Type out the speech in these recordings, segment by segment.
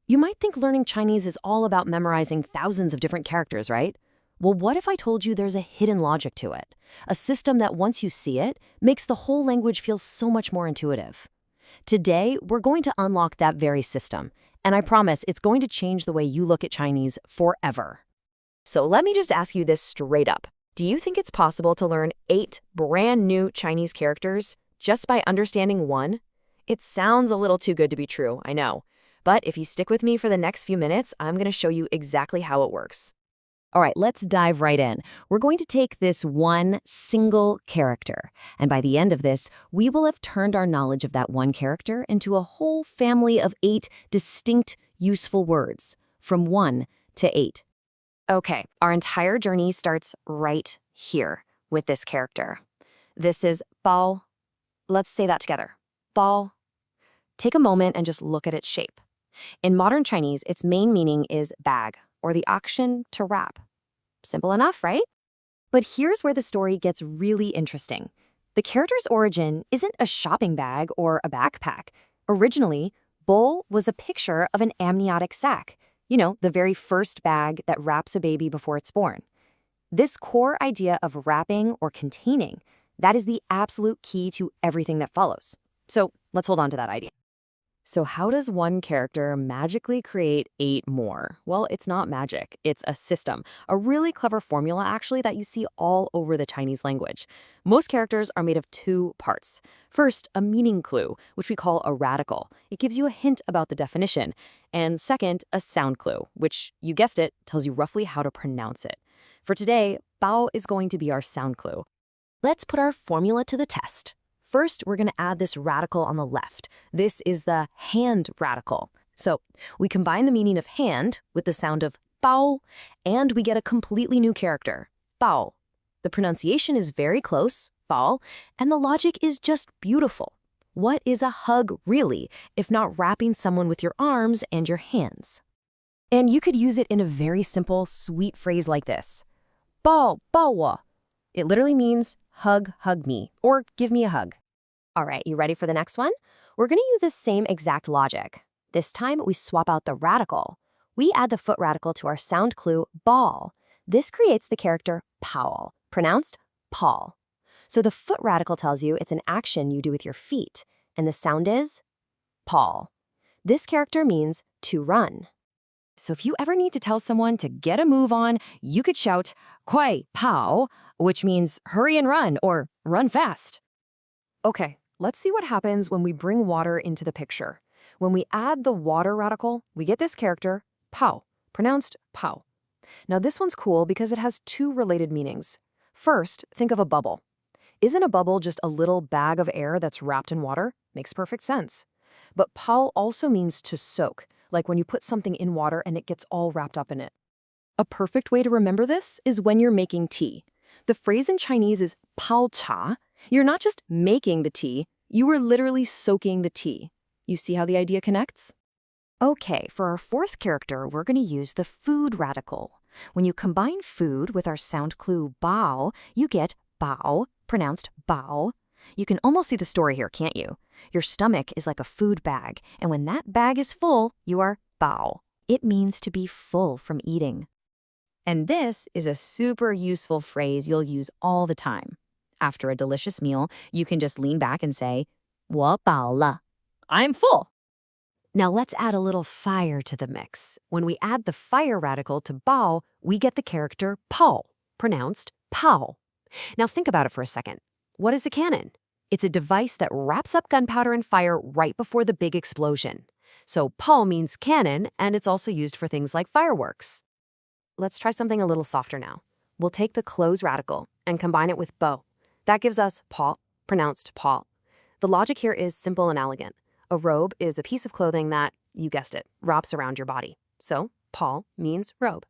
You might think learning Chinese is all about memorizing thousands of different characters, right? Well, what if I told you there's a hidden logic to it? A system that once you see it, makes the whole language feel so much more intuitive. Today, we're going to unlock that very system, and I promise it's going to change the way you look at Chinese forever. So let me just ask you this straight up. Do you think it's possible to learn 8 brand new Chinese characters just by understanding one? It sounds a little too good to be true, I know. But if you stick with me for the next few minutes, I'm going to show you exactly how it works. All right, let's dive right in. We're going to take this one single character, and by the end of this, we will have turned our knowledge of that one character into a whole family of 8 distinct, useful words, from 1 to 8. Okay, our entire journey starts right here with this character. This is bao. Let's say that together. Bao. Take a moment and just look at its shape. In modern Chinese, its main meaning is bag, or the action to wrap. Simple enough, right? But here's where the story gets really interesting. The character's origin isn't a shopping bag or a backpack. Originally, bowl was a picture of an amniotic sac. You know, the very first bag that wraps a baby before it's born. This core idea of wrapping or containing, that is the absolute key to everything that follows. So let's hold on to that idea. So how does one character magically create 8 more? Well, it's not magic. It's a system, a really clever formula actually that you see all over the Chinese language. Most characters are made of 2 parts. First, a meaning clue, which we call a radical. It gives you a hint about the definition. And second, a sound clue, which, you guessed it, tells you roughly how to pronounce it. For today, bao is going to be our sound clue. Let's put our formula to the test. First, we're going to add this radical on the left. This is the hand radical. So we combine the meaning of hand with the sound of bao, and we get a completely new character, bao. The pronunciation is very close, bao, and the logic is just beautiful. What is a hug really, if not wrapping someone with your arms and your hands? And you could use it in a very simple, sweet phrase like this. Bao, bao wo. It literally means hug, hug me, or give me a hug. All right, you ready for the next one? We're going to use the same exact logic. This time, we swap out the radical. We add the foot radical to our sound clue, ball. This creates the character pao, pronounced paul. So the foot radical tells you it's an action you do with your feet, and the sound is paul. This character means to run. So if you ever need to tell someone to get a move on, you could shout, kuai pao, which means hurry and run, or run fast. Okay, let's see what happens when we bring water into the picture. When we add the water radical, we get this character, pao, pronounced pao. Now this one's cool because it has 2 related meanings. First, think of a bubble. Isn't a bubble just a little bag of air that's wrapped in water? Makes perfect sense. But pao also means to soak, like when you put something in water and it gets all wrapped up in it. A perfect way to remember this is when you're making tea. The phrase in Chinese is pao cha. You're not just making the tea, you are literally soaking the tea. You see how the idea connects? Okay, for our 4th character, we're going to use the food radical. When you combine food with our sound clue bao, you get bao, pronounced bao. You can almost see the story here, can't you? Your stomach is like a food bag, and when that bag is full, you are bao. It means to be full from eating. And this is a super useful phrase you'll use all the time. After a delicious meal, you can just lean back and say, 我饱了. I'm full. Now let's add a little fire to the mix. When we add the fire radical to bao, we get the character pao, pronounced pao. Now think about it for a second. What is a cannon? It's a device that wraps up gunpowder and fire right before the big explosion. So pao means cannon, and it's also used for things like fireworks. Let's try something a little softer now. We'll take the clothes radical and combine it with bo. That gives us pa, pronounced paw. The logic here is simple and elegant. A robe is a piece of clothing that, you guessed it, wraps around your body. So, paw means robe.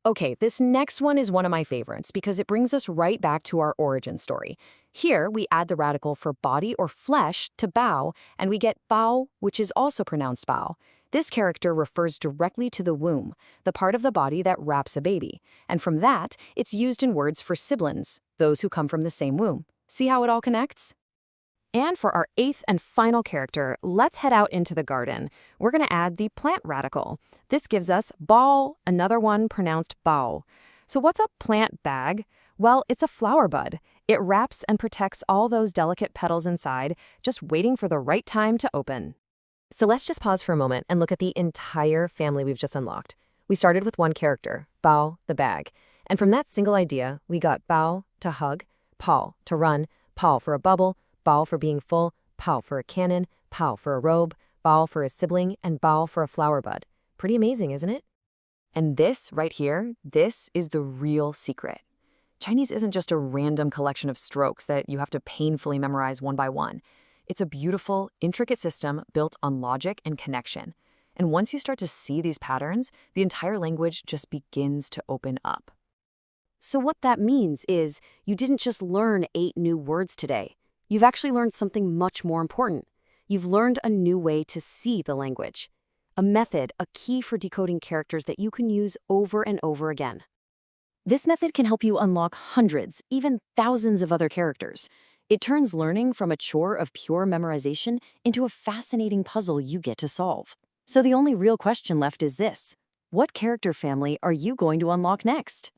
Okay, this next one is one of my favorites because it brings us right back to our origin story. Here, we add the radical for body or flesh to bao, and we get bao, which is also pronounced bao. This character refers directly to the womb, the part of the body that wraps a baby. And from that, it's used in words for siblings, those who come from the same womb. See how it all connects? And for our 8th and final character, let's head out into the garden. We're going to add the plant radical. This gives us bao, another one pronounced bao. So what's a plant bag? Well, it's a flower bud. It wraps and protects all those delicate petals inside, just waiting for the right time to open. So let's just pause for a moment and look at the entire family we've just unlocked. We started with one character, Bao, the bag. And from that single idea, we got Bao to hug, Pao to run, Pao for a bubble, Bao for being full, Pao for a cannon, Pao for a robe, Bao for a sibling, and Bao for a flower bud. Pretty amazing, isn't it? And this right here, this is the real secret. Chinese isn't just a random collection of strokes that you have to painfully memorize one by one. It's a beautiful, intricate system built on logic and connection. And once you start to see these patterns, the entire language just begins to open up. So what that means is you didn't just learn 8 new words today. You've actually learned something much more important. You've learned a new way to see the language. A method, a key for decoding characters that you can use over and over again. This method can help you unlock hundreds, even thousands of other characters. It turns learning from a chore of pure memorization into a fascinating puzzle you get to solve. So the only real question left is this: what character family are you going to unlock next?